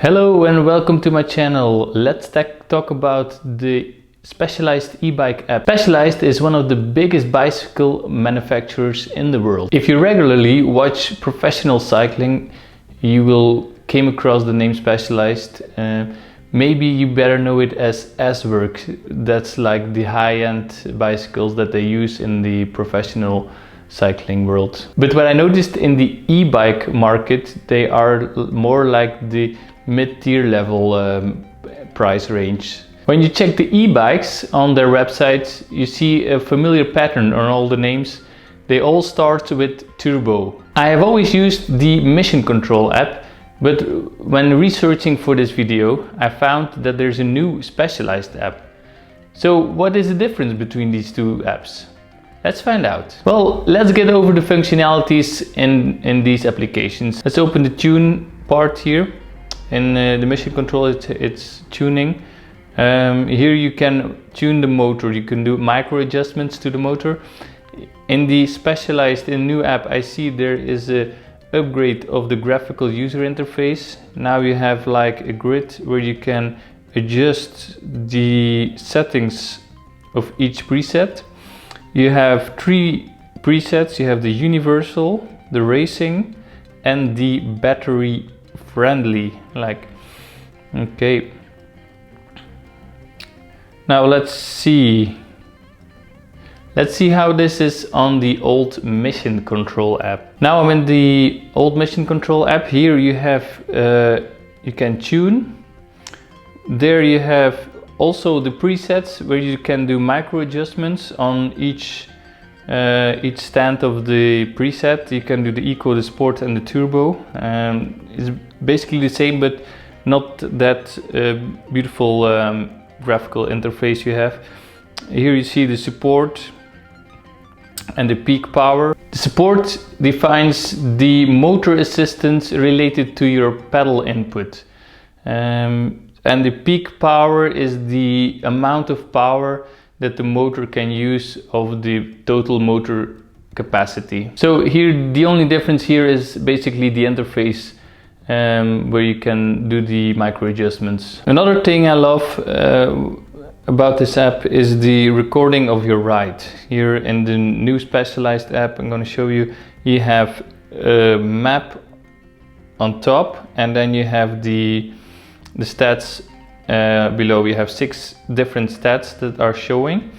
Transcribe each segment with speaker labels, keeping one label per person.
Speaker 1: Hello and welcome to my channel. Let's talk about the Specialized e-bike app. Specialized is one of the biggest bicycle manufacturers in the world. If you regularly watch professional cycling, you will came across the name Specialized. Maybe you better know it as S-Works. That's like the high-end bicycles that they use in the professional cycling world. But what I noticed in the e-bike market, they are more like the mid-tier level price range. When you check the e-bikes on their website, you see a familiar pattern on all the names. They all start with turbo. I have always used the Mission Control app, but when researching for this video, I found that there's a new Specialized app. So what is the difference between these two apps? Let's find out. Well, let's get over the functionalities in these applications. Let's open the tune part here. In the Mission Control, it's tuning. Here you can tune the motor. You can do micro adjustments to the motor. In the Specialized, in new app, I see there is a upgrade of the graphical user interface. Now you have like a grid where you can adjust the settings of each preset. You have 3 presets. You have the universal, the racing, and the battery friendly. Okay. Now let's see how this is on the old Mission Control app. Now I'm in the old Mission Control app. Here you have you can tune. There you have also the presets where you can do micro adjustments on each stand of the preset. You can do the Eco, the Sport and the Turbo. It's basically the same, but not that beautiful graphical interface you have. Here you see the support and the peak power. The support defines the motor assistance related to your pedal input. And the peak power is the amount of power that the motor can use of the total motor capacity. So here the only difference here is basically the interface where you can do the micro adjustments. Another thing I love about this app is the recording of your ride. Here in the new Specialized app, I'm going to show you, you have a map on top, and then you have the stats below. You have 6 different stats that are showing.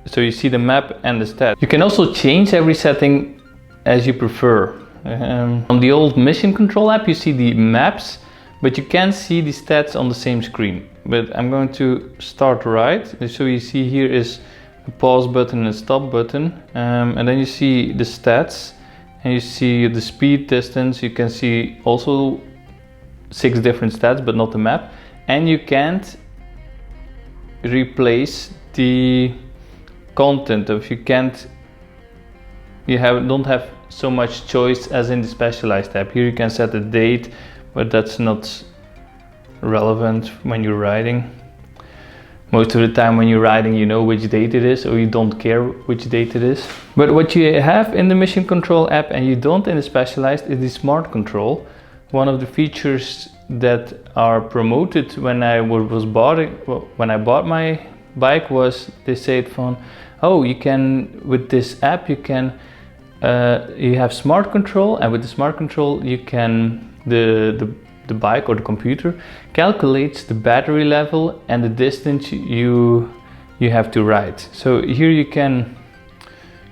Speaker 1: So you see the map and the stat. You can also change every setting as you prefer. On the old Mission Control app you see the maps, but you can't see the stats on the same screen. But I'm going to start right. So you see here is a pause button and a stop button, and then you see the stats and you see the speed, distance. You can see also 6 different stats, but not the map. And you can't replace the content. If you can't, don't have so much choice as in the Specialized app. Here you can set a date, but that's not relevant when you're riding. Most of the time when you're riding, you know which date it is, or you don't care which date it is. But what you have in the Mission Control app and you don't in the Specialized is the Smart Control. One of the features that are promoted when I bought my bike was they said you can, with this app you can you have Smart Control, and with the Smart Control you can the bike or the computer calculates the battery level and the distance you have to ride. So here you can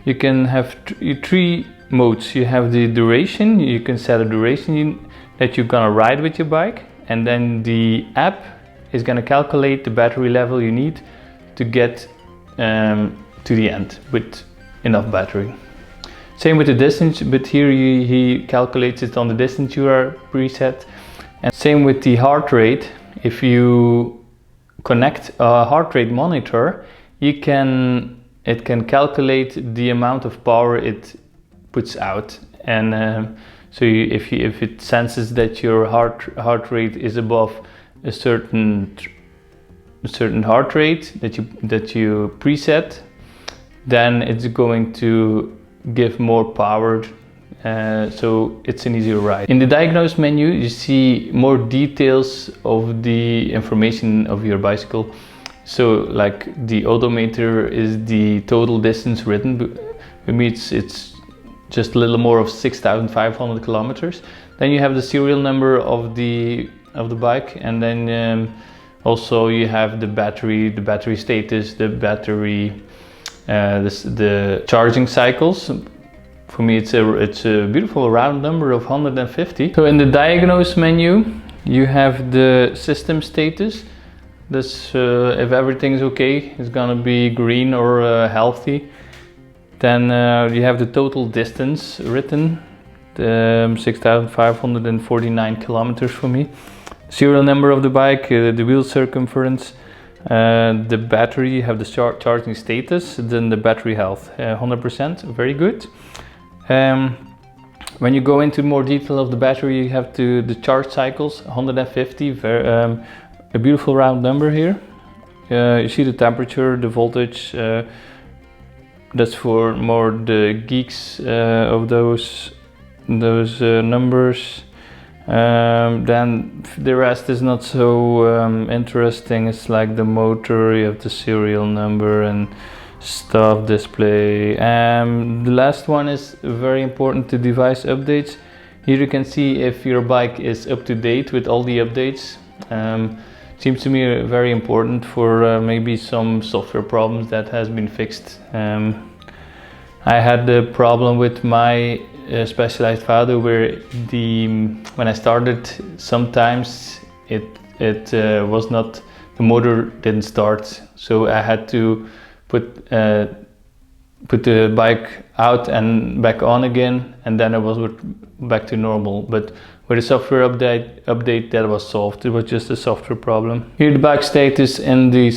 Speaker 1: have 3 modes. You have the duration. You can set a duration that you're gonna ride with your bike, and then the app is gonna calculate the battery level you need to get to the end with enough battery. Same with the distance, but here he calculates it on the distance you are preset. And same with the heart rate. If you connect a heart rate monitor, it can calculate the amount of power it puts out. And so if it senses that your heart rate is above a certain heart rate that you preset, then it's going to give more power so it's an easier ride. In the diagnose menu you see more details of the information of your bicycle. So like the odometer is the total distance ridden. For me it's just a little more of 6,500 kilometers. Then you have the serial number of the bike, and then also you have the battery status, the battery, the charging cycles. For me it's a beautiful round number of 150. So in the diagnose menu you have the system status. That's if everything's okay, it's gonna be green or healthy. Then you have the total distance written, 6,549 kilometers for me. Serial number of the bike, the wheel circumference, the battery, you have the charging status, then the battery health, 100%, very good. When you go into more detail of the battery, you have the charge cycles, 150, a beautiful round number here. You see the temperature, the voltage, that's for more the geeks of those numbers. Then the rest is not so interesting. It's like the motor, you have the serial number and stuff, display. The last one is very important, the device updates. Here you can see if your bike is up to date with all the updates. Seems to me very important for maybe some software problems that has been fixed. I had the problem with my Specialized Vado where when I started, sometimes it was not, the motor didn't start, so I had to put the bike out and back on again, and then it was back to normal. But with a software update that was solved. It was just a software problem. Here the bike status in the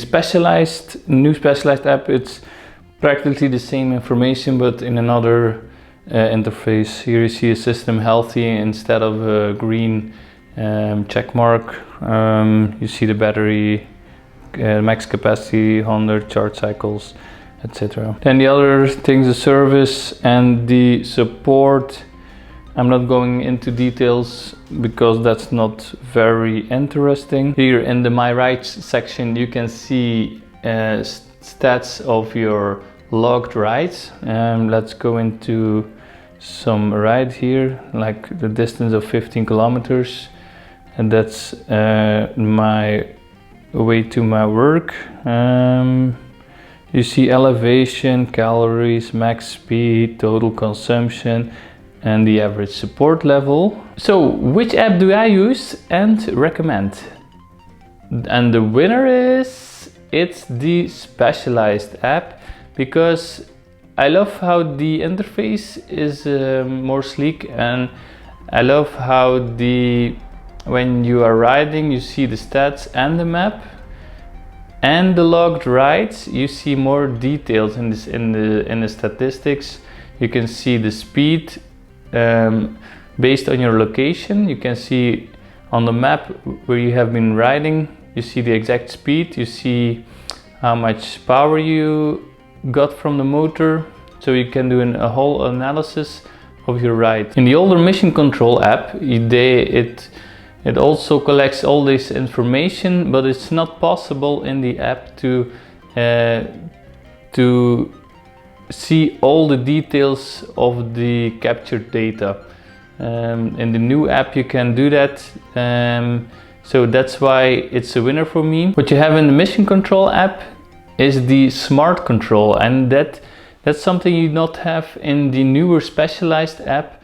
Speaker 1: new Specialized app, it's practically the same information but in another interface. Here you see a system healthy instead of a green check mark. You see the battery, max capacity, 100 charge cycles, etc. Then the other things, the service and the support. I'm not going into details because that's not very interesting. Here in the My Rides section you can see stats of your logged rides. Let's go into some ride here, like the distance of 15 kilometers, and that's my way to my work. You see elevation, calories, max speed, total consumption, and the average support level. So which app do I use and recommend? And the winner is, it's the Specialized app, because I love how the interface is more sleek, and I love how when you are riding you see the stats and the map, and the logged rides you see more details in the statistics. You can see the speed based on your location. You can see on the map where you have been riding, you see the exact speed, you see how much power you got from the motor, so you can do a whole analysis of your ride. In the older Mission Control app, it also collects all this information, but it's not possible in the app to see all the details of the captured data. In the new app you can do that, so that's why it's a winner for me. What you have in the Mission Control app is the Smart Control, and that's something you not have in the newer Specialized app.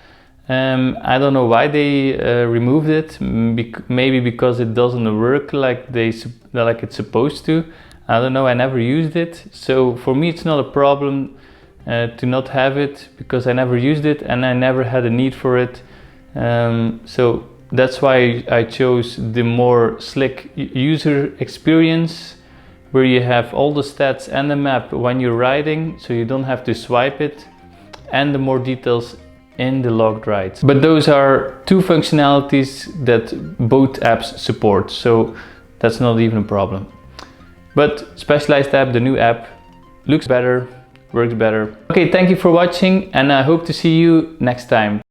Speaker 1: I don't know why they removed it. Maybe because it doesn't work like it's supposed to. I don't know, I never used it, so for me it's not a problem to not have it, because I never used it and I never had a need for it. So that's why I chose the more slick user experience, where you have all the stats and the map when you're riding, so you don't have to swipe it, and the more details in the logged rides. But those are two functionalities that both apps support, so that's not even a problem. But Specialized app, the new app, looks better, works better. Okay, thank you for watching, and I hope to see you next time.